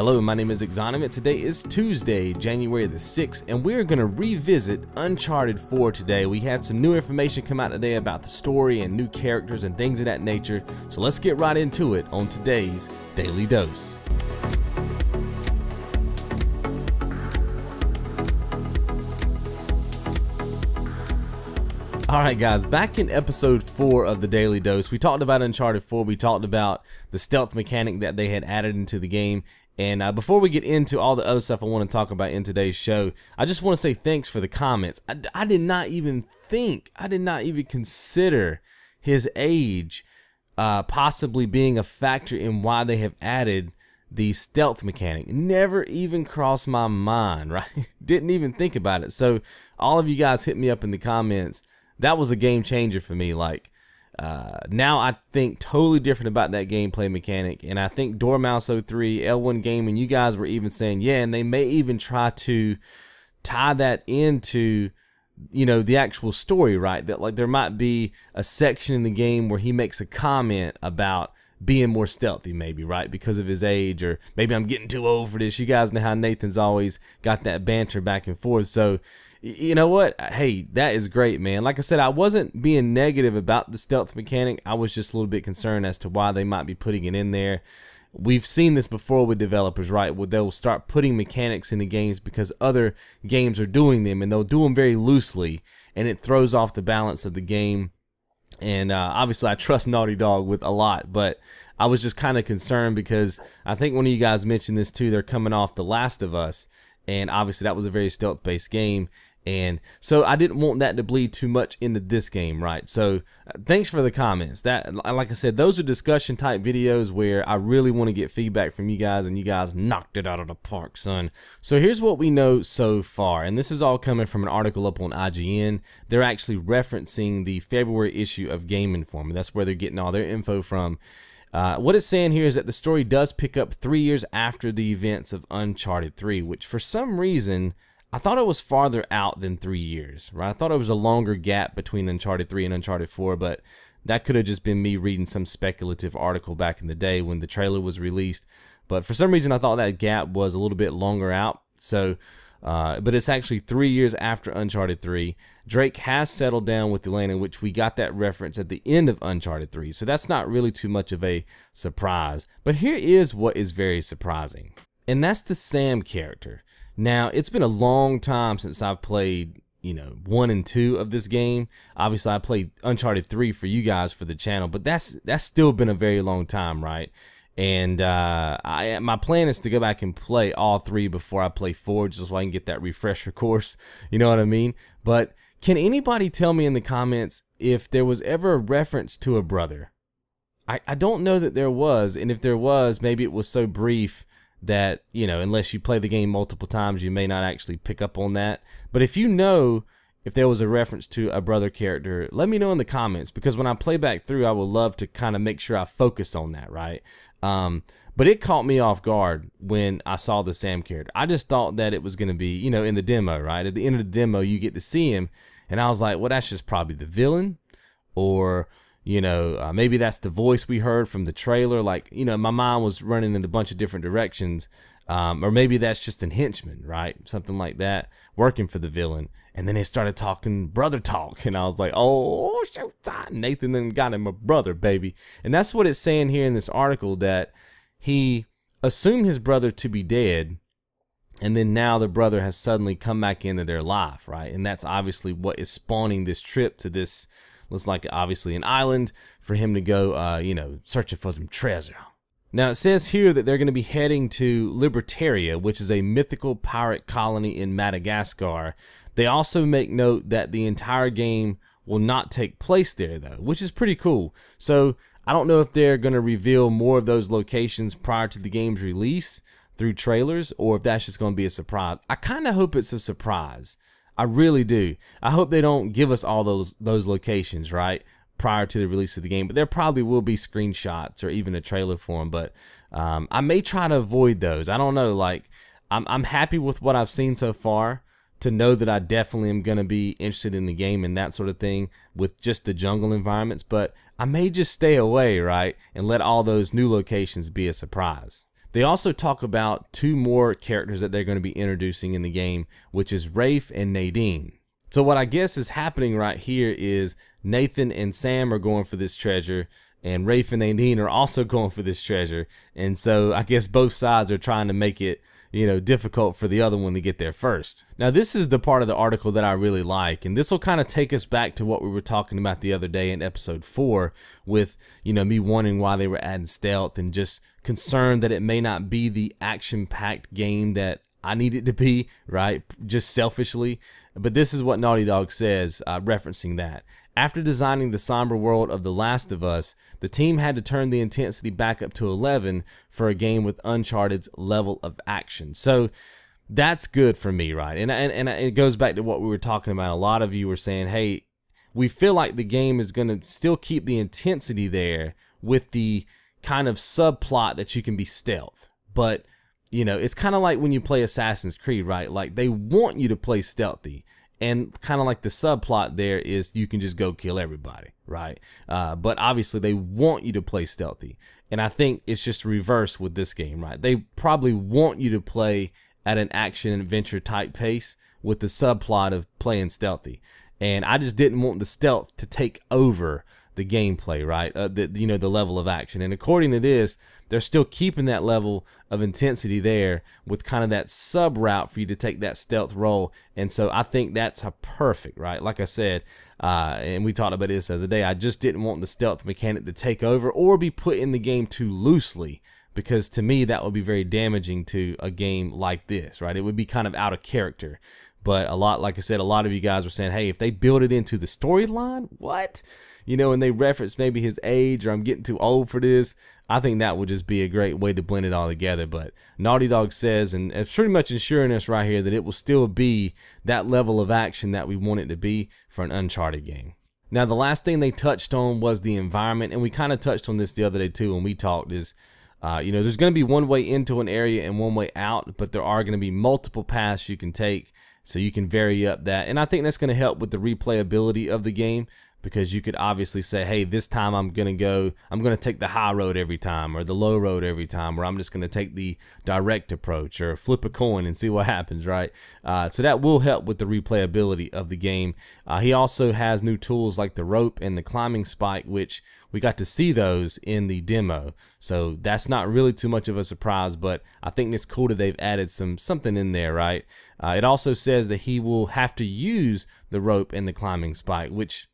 Hello, my name is XONEVANT. Today is Tuesday, January the 6th, and we're going to revisit Uncharted 4 today. We had some new information come out today about the story and new characters and things of that nature, so let's get right into it on today's Daily Dose. Alright guys, back in episode 4 of the Daily Dose, we talked about Uncharted 4, we talked about the stealth mechanic that they had added into the game, and before we get into all the other stuff I want to talk about in today's show, I just want to say thanks for the comments. I did not even consider his age possibly being a factor in why they have added the stealth mechanic. Never even crossed my mind, right? Didn't even think about it. So all of you guys hit me up in the comments. That was a game changer for me. Like now I think totally different about that gameplay mechanic, and I think Dormouse03, L1 Gaming, you guys were even saying, yeah, and they may even try to tie that into, you know, the actual story, right? That like there might be a section in the game where he makes a comment about being more stealthy, maybe, right, because of his age, or maybe I'm getting too old for this. You guys know how Nathan's always got that banter back and forth. So you know what? Hey, that is great, man. Like I said, I wasn't being negative about the stealth mechanic. I was just a little bit concerned as to why they might be putting it in there. We've seen this before with developers, right? Where they'll start putting mechanics into games because other games are doing them, and they'll do them very loosely, and it throws off the balance of the game. And obviously, I trust Naughty Dog with a lot, but I was just kind of concerned because I think one of you guys mentioned this too. They're coming off The Last of Us, and obviously that was a very stealth-based game. And so I didn't want that to bleed too much into this game, right? So thanks for the comments. That, like I said, those are discussion type videos where I really want to get feedback from you guys, and you guys knocked it out of the park, son. So here's what we know so far, and this is all coming from an article up on IGN. They're actually referencing the February issue of Game Informer. That's where they're getting all their info from. What it's saying here is that the story does pick up 3 years after the events of Uncharted 3, which for some reason I thought it was farther out than 3 years, right? I thought it was a longer gap between Uncharted 3 and Uncharted 4, but that could have just been me reading some speculative article back in the day when the trailer was released. But for some reason, I thought that gap was a little bit longer out. So, but it's actually 3 years after Uncharted 3. Drake has settled down with Elena, which we got that reference at the end of Uncharted 3. So that's not really too much of a surprise. But here is what is very surprising, and that's the Sam character. Now, it's been a long time since I've played, you know, 1 and 2 of this game. Obviously, I played Uncharted 3 for you guys for the channel, but that's still been a very long time, right? And my plan is to go back and play all 3 before I play 4, just so I can get that refresher course, you know what I mean? But can anybody tell me in the comments if there was ever a reference to a brother? I don't know that there was, and if there was, maybe it was so brief that, you know, unless you play the game multiple times, you may not actually pick up on that. But if you know if there was a reference to a brother character, let me know in the comments, because when I play back through, I would love to kind of make sure I focus on that, right? But it caught me off guard when I saw the Sam character. I just thought that it was going to be, you know, in the demo, right? At the end of the demo, you get to see him, and I was like, well, that's just probably the villain, or you know, maybe that's the voice we heard from the trailer. Like, you know, my mind was running in a bunch of different directions. Or maybe that's just an henchman, right? Something like that, working for the villain. And then they started talking brother talk, and I was like, oh, showtime. Nathan then got him a brother, baby. And that's what it's saying here in this article, that he assumed his brother to be dead, and then now the brother has suddenly come back into their life, right? And that's obviously what is spawning this trip to this, looks like obviously an island, for him to go, you know, searching for some treasure. Now it says here that they're going to be heading to Libertaria, which is a mythical pirate colony in Madagascar. They also make note that the entire game will not take place there, though, which is pretty cool. So I don't know if they're going to reveal more of those locations prior to the game's release through trailers, or if that's just going to be a surprise. I kind of hope it's a surprise. I really do. I hope they don't give us all those locations, right, prior to the release of the game. But there probably will be screenshots or even a trailer for them. But I may try to avoid those. I don't know. Like, I'm happy with what I've seen so far, to know that I definitely am going to be interested in the game and that sort of thing with just the jungle environments. But I may just stay away, right, and let all those new locations be a surprise. They also talk about 2 more characters that they're going to be introducing in the game, which is Rafe and Nadine. So what I guess is happening right here is Nathan and Sam are going for this treasure, and Rafe and Nadine are also going for this treasure. And so I guess both sides are trying to make it, you know, difficult for the other one to get there first. Now this is the part of the article that I really like, and this will kind of take us back to what we were talking about the other day in episode 4 with, you know, me wondering why they were adding stealth and just concerned that it may not be the action-packed game that I need it to be, right? Just selfishly. But this is what Naughty Dog says, referencing that. After designing the somber world of The Last of Us, the team had to turn the intensity back up to 11 for a game with Uncharted's level of action. So that's good for me, right? And it goes back to what we were talking about. A lot of you were saying, hey, we feel like the game is going to still keep the intensity there with the kind of subplot that you can be stealth. But, you know, it's kind of like when you play Assassin's Creed, right? Like they want you to play stealthy. And kind of like the subplot there is you can just go kill everybody, right? But obviously they want you to play stealthy. And I think it's just reverse with this game, right? They probably want you to play at an action adventure type pace with the subplot of playing stealthy. And I just didn't want the stealth to take over the gameplay, right? You know, the level of action. And according to this, they're still keeping that level of intensity there with kind of that sub route for you to take that stealth role. And so I think that's a perfect, right? Like I said, and we talked about this the other day, I just didn't want the stealth mechanic to take over or be put in the game too loosely, because to me that would be very damaging to a game like this, right? It would be kind of out of character. But like I said, a lot of you guys were saying, hey, if they build it into the storyline, what? You know, and they reference maybe his age or I'm getting too old for this. I think that would just be a great way to blend it all together. But Naughty Dog says, and it's pretty much ensuring us right here, that it will still be that level of action that we want it to be for an Uncharted game. Now, the last thing they touched on was the environment, and we kind of touched on this the other day too when we talked, is you know, there's going to be one way into an area and one way out, but there are going to be multiple paths you can take, so you can vary up that. And I think that's going to help with the replayability of the game, because you could obviously say, hey, this time I'm going to take the high road every time, or the low road every time, or I'm just going to take the direct approach, or flip a coin and see what happens, right? So that will help with the replayability of the game. He also has new tools like the rope and the climbing spike, which we got to see those in the demo. So that's not really too much of a surprise, but I think it's cool that they've added something in there, right? It also says that he will have to use the rope and the climbing spike, which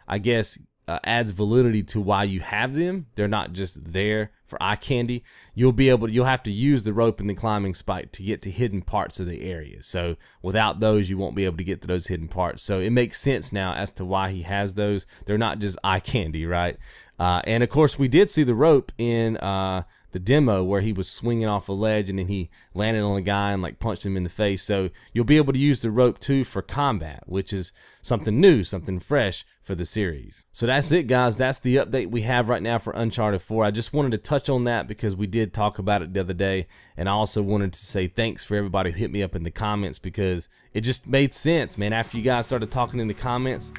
I guess adds validity to why you have them. They're not just there for eye candy. You'll have to use the rope and the climbing spike to get to hidden parts of the area. So without those, you won't be able to get to those hidden parts. So it makes sense now as to why he has those. They're not just eye candy, right? And of course, we did see the rope in the demo where he was swinging off a ledge and then he landed on a guy and like punched him in the face. So you'll be able to use the rope too for combat, which is something new, something fresh for the series. So that's it, guys. That's the update we have right now for Uncharted 4. I just wanted to touch on that because we did talk about it the other day, and I also wanted to say thanks for everybody who hit me up in the comments, because it just made sense, man. After you guys started talking in the comments,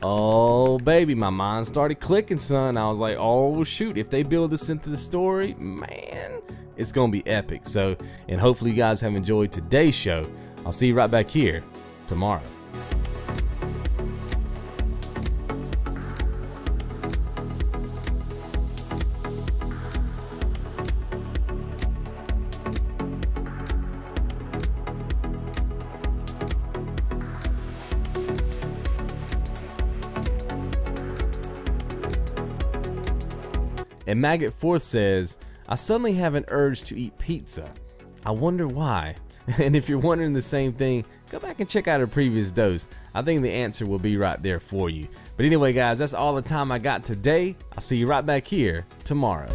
oh baby, my mind started clicking, son. I was like, oh shoot, if they build this into the story, man, it's gonna be epic. So, and hopefully you guys have enjoyed today's show. I'll see you right back here tomorrow. And Maggot Fourth says, I suddenly have an urge to eat pizza. I wonder why. And if you're wondering the same thing, go back and check out a previous dose. I think the answer will be right there for you. But anyway, guys, that's all the time I got today. I'll see you right back here tomorrow.